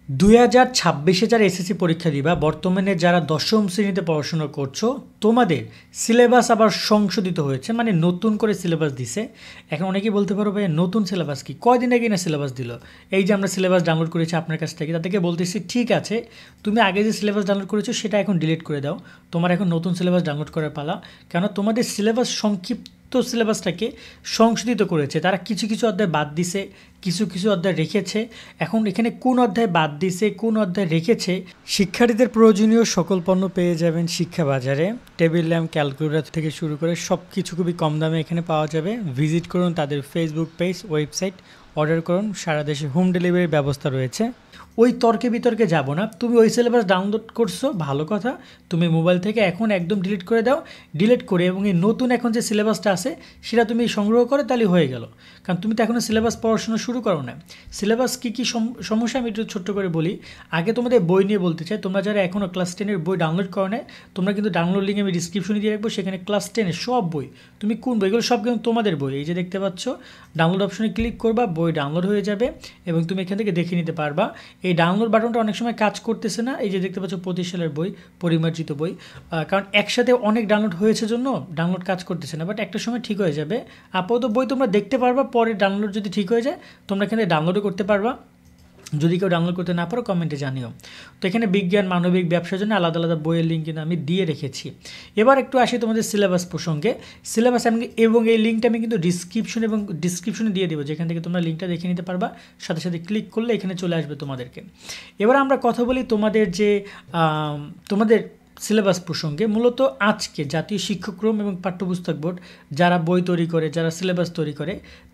2026-এ যারা এসএসসি পরীক্ষা দিবা, বর্তমানে যারা দশম শ্রেণীতে পড়াশোনা করছো, তোমাদের সিলেবাস আবার সংশোধিত হয়েছে, মানে নতুন করে সিলেবাস দিছে। এখন অনেকেই বলতে পারো ভাই নতুন সিলেবাস কি, কয়দিন আগে না সিলেবাস দিল। এই যে আমরা সিলেবাস ডাউনলোড করেছি আপনার কাছ থেকে, তাদেরকে বলতেছি ঠিক আছে, তুমি আগে যে সিলেবাস ডাউনলোড করেছো সেটা এখন ডিলিট করে দাও, তোমার এখন নতুন সিলেবাস ডাউনলোড করার পালা। কেন তোমাদের সিলেবাস সংক্ষিপ্ত সিলেবাসটাকে সংশোধিত করেছে, তারা কিছু কিছু অধ্যায় বাদ দিছে, কিছু কিছু অধ্যায় রেখেছে। এখন এখানে কোন অধ্যায় বাদ দিছে, কোন অধ্যায় রেখেছে, শিক্ষার্থীদের প্রয়োজনীয় সকল পণ্য পেয়ে যাবেন শিক্ষা বাজারে। টেবিল ল্যাম্প, ক্যালকুলেটর থেকে শুরু করে সব কিছু খুবই কম দামে এখানে পাওয়া যাবে। ভিজিট করুন তাদের ফেসবুক পেজ, ওয়েবসাইট, অর্ডার করুন, সারা দেশে হোম ডেলিভারির ব্যবস্থা রয়েছে। ওই তর্কে বিতর্কে যাব না, তুমি ওই সিলেবাস ডাউনলোড করছো ভালো কথা, তুমি মোবাইল থেকে এখন একদম ডিলিট করে দাও। ডিলিট করে এবং এই নতুন এখন যে সিলেবাসটা আছে সেটা তুমি সংগ্রহ করে তাহলে হয়ে গেল। কারণ তুমি তো এখনও সিলেবাস পড়াশোনা শুরু করো না। সিলেবাস কী কী সমস্যা আমি একটু ছোট্ট করে বলি। আগে তোমাদের বই নিয়ে বলতে চাই, তোমরা যারা এখনও ক্লাস 10-এর বই ডাউনলোড করো না, তোমরা কিন্তু ডাউনলোড লিঙ্ক আমি ডিসক্রিপশনে দিয়ে রাখবো, সেখানে ক্লাস 10-এর সব বই, তুমি কোন বই, এগুলো সব কিন্তু তোমাদের বই। এই যে দেখতে পাচ্ছ, ডাউনলোড অপশনে ক্লিক করবা, বই ডাউনলোড হয়ে যাবে এবং তুমি এখান থেকে দেখে নিতে পারবা। এই ডাউনলোড বাটনটা অনেক সময় কাজ করতেছে না, এই যে দেখতে পাচ্ছ 25 সালের বই, পরিমার্জিত বই, কারণ একসাথে অনেক ডাউনলোড হয়েছে জন্য ডাউনলোড কাজ করতেছে না, বাট একটা সময় ঠিক হয়ে যাবে। আপাতত বই তোমরা দেখতে পারবা, পরে ডাউনলোড যদি ঠিক হয়ে যায় তোমরা এখানে ডাউনলোডও করতে পারবা। যদি কেউ ডাউনলোড করতে না পারো কমেন্টে জানিও। তো এখানে বিজ্ঞান, মানবিক, ব্যবসার জন্য আলাদা আলাদা বইয়ের লিঙ্ক কিন্তু আমি দিয়ে রেখেছি। এবার একটু আসি তোমাদের সিলেবাস প্রসঙ্গে। সিলেবাস আমি এবং এই লিঙ্কটা আমি কিন্তু ডিসক্রিপশনে দিয়ে দেবো, যেখান থেকে তোমরা লিঙ্কটা দেখে নিতে পারবা, সাথে সাথে ক্লিক করলে এখানে চলে আসবে তোমাদেরকে। এবার আমরা কথা বলি তোমাদের যে তোমাদের সিলেবাস প্রসঙ্গে। মূলত আজকে জাতীয় শিক্ষাক্রম এবং পাঠ্যপুস্তক বোর্ড যারা বই তৈরি করে, যারা সিলেবাস তৈরি করে,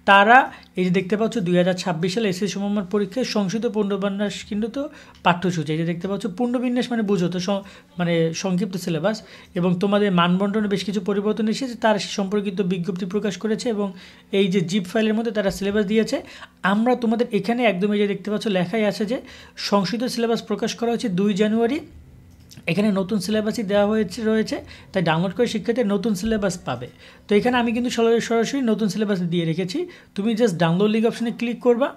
তারা এই যে দেখতে পাচ্ছ 2026 সালে এসএসসি সমমান পরীক্ষায় সংশোধিত পূর্ণবিন্যাস কিন্তু তো পাঠ্যসূচি, এই যে দেখতে পাচ্ছ পূর্ণবিন্যাস মানে বুঝো তো, মানে সংক্ষিপ্ত সিলেবাস, এবং তোমাদের মানবন্টনে বেশ কিছু পরিবর্তন এসেছে, তার সম্পর্কিত বিজ্ঞপ্তি প্রকাশ করেছে এবং এই যে জিপ ফাইলের মধ্যে তারা সিলেবাস দিয়েছে। আমরা তোমাদের এখানে একদম এই যে দেখতে পাচ্ছ লেখাই আছে যে সংশোধিত সিলেবাস প্রকাশ করা হয়েছে 2 জানুয়ারি। এখানে নতুন সিলেবাসই দেওয়া রয়েছে, তাই ডাউনলোড করে শিক্ষার্থী নতুন সিলেবাস পাবে। তো এখানে আমি কিন্তু সরাসরি নতুন সিলেবাস দিয়ে রেখেছি, তুমি জাস্ট ডাউনলোড লিঙ্ক অপশনে ক্লিক করবা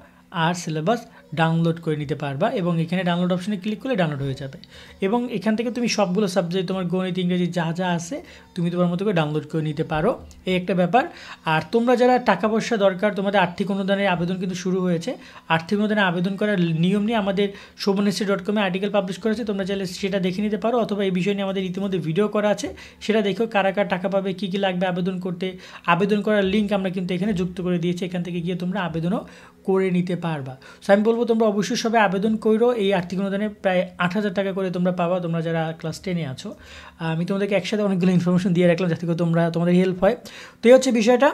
আর সিলেবাস ডাউনলোড করে নিতে পারবা, এবং এখানে ডাউনলোড অপশনে ক্লিক করলে ডাউনলোড হয়ে যাবে। এবং এখান থেকে তুমি সবগুলো সাবজেক্ট, তোমার গণিত, ইংরেজি যা যা আছে তুমি তোমার মতো করে ডাউনলোড করে নিতে পারো, এই একটা ব্যাপার। আর তোমরা যারা টাকা পয়সা দরকার, তোমাদের আর্থিক অনুদানের আবেদন কিন্তু শুরু হয়েছে। আর্থিক অনুদানে আবেদন করার নিয়ম নিয়ে আমাদের shobhanestri.com আর্টিকেল পাবলিশ করেছে, তোমরা চাইলে সেটা দেখে নিতে পারো, অথবা এই বিষয় নিয়ে আমাদের ইতিমধ্যে ভিডিও করা আছে, সেটা দেখো কারা কারা টাকা পাবে, কী কী লাগবে আবেদন করতে। আবেদন করার লিঙ্ক আমরা কিন্তু এখানে যুক্ত করে দিয়েছি, এখান থেকে গিয়ে তোমরা আবেদনও করে নিতে পারবা। সো আমি বলবো তোমরা অবশ্যই সবাই আবেদন করো। এই আর্থিক অনুদানে প্রায় 8,000 টাকা করে তোমরা পাবা, তোমরা যারা ক্লাস 10-এ আছো। আমি তোমাদেরকে একসাথে অনেকগুলো ইনফরমেশন দিয়ে রাখলাম যাতে করে তোমাদের হেল্প হয়। তো এই হচ্ছে বিষয়টা,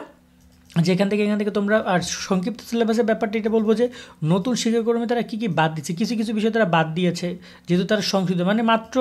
যেখান থেকে তোমরা। আর সংক্ষিপ্ত সিলেবাসের ব্যাপারটা এটা বলবো যে নতুন শিক্ষাক্রমে তারা কী কী বাদ দিচ্ছে, কিছু কিছু বিষয় তারা বাদ দিয়েছে, যেহেতু তারা সংশোধিত, মানে মাত্র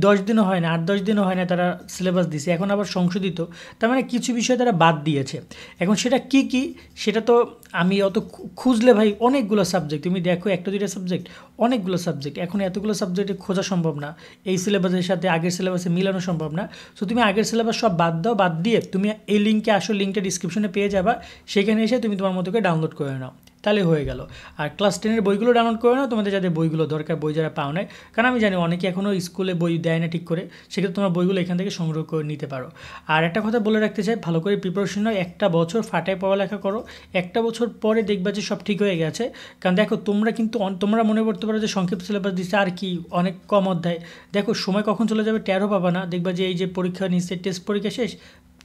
10 দিনও হয় না, 8-10 দিনও হয় না তারা সিলেবাস দিছে, এখন আবার সংশোধিত, তার মানে কিছু বিষয় তারা বাদ দিয়েছে। এখন সেটা কি কি সেটা তো আমি অত খুঁজলে ভাই অনেকগুলো সাবজেক্ট, তুমি দেখো একটা দুইটা সাবজেক্ট, অনেকগুলো সাবজেক্ট, এখন এতগুলো সাবজেক্টে খোঁজা সম্ভব না, এই সিলেবাসের সাথে আগের সিলেবাসে মিলানো সম্ভব না। সো তুমি আগের সিলেবাস সব বাদ দাও, বাদ দিয়ে তুমি এই লিঙ্কে আসো, লিঙ্কটা ডিসক্রিপশনে পেয়ে যাবা, সেখানে এসে তুমি তোমার মতো করে ডাউনলোড করে নাও, তাহলে হয়ে গেল। আর ক্লাস 10-এর বইগুলো ডাউনলোড করে নাও, তোমাদের যাদের বইগুলো দরকার, বই যারা পাও না, কারণ আমি জানি অনেকে এখনও স্কুলে বই দেয় না ঠিক করে, সেক্ষেত্রে তোমার বইগুলো এখান থেকে সংগ্রহ করে নিতে পারো। আর একটা কথা বলে রাখতে চাই, ভালো করে প্রিপারেশন নাও, একটা বছর ফাটায় পড়ালেখা করো, একটা বছর পরে দেখবা যে সব ঠিক হয়ে গেছে। কারণ দেখো তোমরা কিন্তু তোমরা মনে করতে পারো যে সংক্ষিপ্ত সিলেবাস দিচ্ছে আর কি অনেক কম অধ্যায়, দেখো সময় কখন চলে যাবে টেরও পাবা না, দেখবা যে এই যে পরীক্ষা নিচ্ছে, টেস্ট পরীক্ষা শেষ,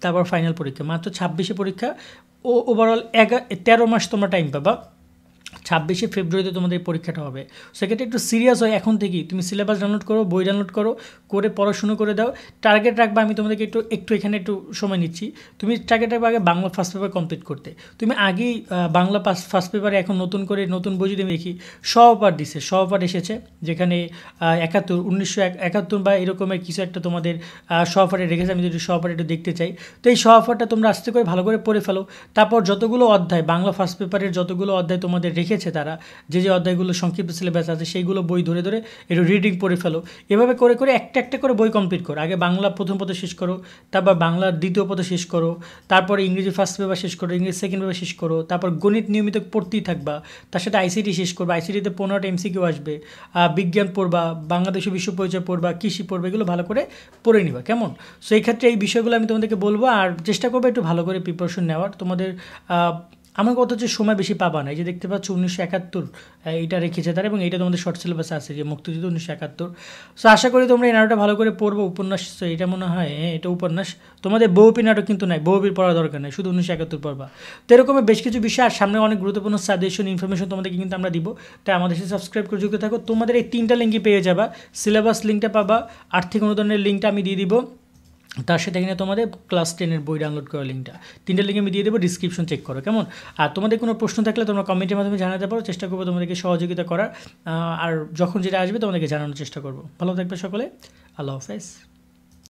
তারপর ফাইনাল পরীক্ষা, মাত্র 26-এ পরীক্ষা, ওভারঅল 13 মাস তোমরা টাইম পাবা। 26শে ফেব্রুয়ারিতে তোমাদের পরীক্ষাটা হবে, সেক্ষেত্রে একটু সিরিয়াস হয় এখন থেকেই, তুমি সিলেবাস ডাউনলোড করো, বই ডাউনলোড করো, করে পড়াশুনো করে দাও। টার্গেট রাখবা, আমি তোমাদেরকে একটু এখানে একটু সময় নিচ্ছি, তুমি টার্গেট রাখবে আগে বাংলা ফার্স্ট পেপার কমপ্লিট করতে। তুমি আগেই বাংলা ফার্স্ট পেপারে এখন নতুন করে নতুন বই যদি দেখি, সহপাঠ দিছে, সহপাঠ এসেছে, যেখানে 1971 বা এরকমের কিছু একটা তোমাদের সহপাঠে রেখেছে, আমি যদি সহপাঠ একটু দেখতে চাই। তো এই সহপাঠটা তোমরা আস্তে করে ভালো করে পড়ে ফেলো, তারপর যতগুলো অধ্যায় বাংলা ফার্স্ট পেপারের যতগুলো অধ্যায় তোমাদের রেখেছে তারা যে অধ্যায়গুলো সংক্ষিপ্ত সিলেবাস আছে সেইগুলো বই ধরে ধরে একটু রিডিং পড়ে ফেলো, এভাবে করে করে একটা একটা করে বই কমপ্লিট করো। আগে বাংলা প্রথম পত্র শেষ করো, তারপর বাংলার দ্বিতীয় পত্র শেষ করো, তারপরে ইংরেজি ফার্স্ট পেপার শেষ করো, ইংরেজি সেকেন্ড পেপার শেষ করো, তারপর গণিত নিয়মিত পড়তেই থাকবা, তার সাথে আইসিটি শেষ করবা, আইসিটিতে 15টা এমসিকিউ আসবে, বিজ্ঞান পড়বা, বাংলাদেশের বিশ্ব পরিচয় পড়বা, কৃষি পড়বা, এগুলো ভালো করে পড়ে নিবা, কেমন? সো এই ক্ষেত্রে এই বিষয়গুলো আমি তোমাদেরকে বলবো, আর চেষ্টা করবো একটু ভালো করে প্রিপারেশন নেওয়ার। তোমাদের আমার কথা হচ্ছে সময় বেশি পাবা না। এই যে দেখতে পাচ্ছ 1971 এইটা রেখেছে তারা, এবং এইটা তোমাদের শর্ট সিলেবাসে আছে যে মুক্তিযুদ্ধ 1971। সো আশা করি তোমরা এই নাটকটা ভালো করে পড়বো। উপন্যাস এটা মনে হয় এটা উপন্যাস, তোমাদের বহুপি নাটক কিন্তু নাই, বহুপির পড়া দরকার নেই, শুধু 1971 পড়বা। তো এরকমের বেশ কিছু বিষয় আর সামনে অনেক গুরুত্বপূর্ণ সাজেশন ইনফরমেশন তোমাদেরকে কিন্তু আমরা দিব। তাই আমাদের সাথে সাবস্ক্রাইব করে যুক্ত থাকো। তোমাদের এই 3টা লিঙ্কই পেয়ে যাবা, সিলেবাস লিঙ্কটা পাবা, আর্থিক অনুদানের লিঙ্কটা আমি দিয়ে দিব, তার সাথে এখানে তোমাদের ক্লাস 10-এর বই ডাউনলোড করার লিঙ্কটা, 3টা লিঙ্ক আমি দিয়ে দেবো, ডিসক্রিপশন চেক করো, কেমন? আর তোমাদের কোনো প্রশ্ন থাকলে তোমরা কমেন্টের মাধ্যমে জানাতে পারো, চেষ্টা করবো তোমাদেরকে সহযোগিতা করার। আর যখন যেটা আসবে তোমাদেরকে জানানোর চেষ্টা করবো। ভালো থাকবে সকলে, আল্লাহ হাফেজ।